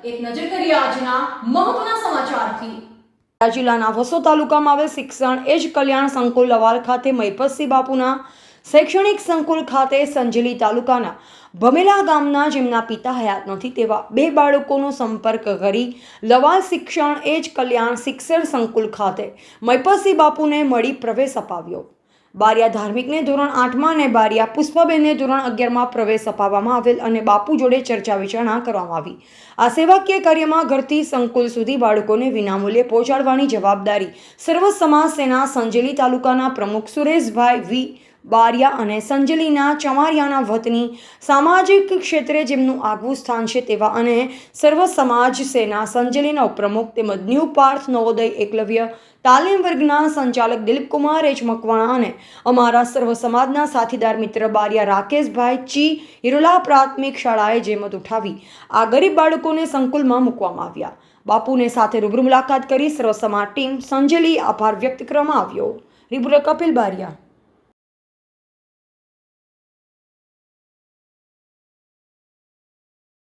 એક નજર કરીએ આજના મહત્વના સમાચારથી। જિલ્લાના વસો તાલુકામાં આવેલ શિક્ષણ એજ કલ્યાણ સંકુલ લવાલ ખાતે મહિપતસિંહ બાપુના શૈક્ષણિક સંકુલ ખાતે સંજેલી તાલુકાના ભમેલા ગામના જેમના પિતા હયાત નથી તેવા 2 બાળકોનો સંપર્ક કરી લવાલ શિક્ષણ એજ કલ્યાણ શિક્ષણ સંકુલ ખાતે મહિપતસિંહ બાપુને મળી પ્રવેશ અપાવ્યો। બારિયા ધાર્મિકને ધોરણ 8માં અને બારિયા પુષ્પાબેનને ધોરણ 11માં પ્રવેશ અપાવવામાં આવેલ અને બાપુ જોડે ચર્ચા વિચારણા કરવામાં આવી। આ સેવાકીય કાર્યમાં ઘરથી સંકુલ સુધી બાળકોને વિનામૂલ્યે પહોંચાડવાની જવાબદારી સર્વ સમાજ સેના સંજેલી તાલુકાના પ્રમુખ સુરેશભાઈ વી બારિયા અને સંજેલીના ચમારિયાના વતની સામાજિક ક્ષેત્રે જેમનું આગવું સ્થાન છે તેવા અને સર્વ સમાજ સેના સંજેલીના ઉપપ્રમુખ તેમજ ન્યૂ પાર્થ નવોદય એકલવ્ય તાલીમ વર્ગના સંચાલક દિલીપકુમાર એચ મકવાણા અને અમારા સર્વ સમાજના સાથીદાર મિત્ર બારિયા રાકેશભાઈ ચી હિરોલા પ્રાથમિક શાળાએ જહેમત ઉઠાવી આ ગરીબ બાળકોને સંકુલમાં મૂકવામાં આવ્યા। બાપુને સાથે રૂબરૂ મુલાકાત કરી સર્વ સમાજ ટીમ સંજેલી આભાર વ્યક્ત કરવામાં આવ્યો। રિપોર્ટર કપિલ બારિયા।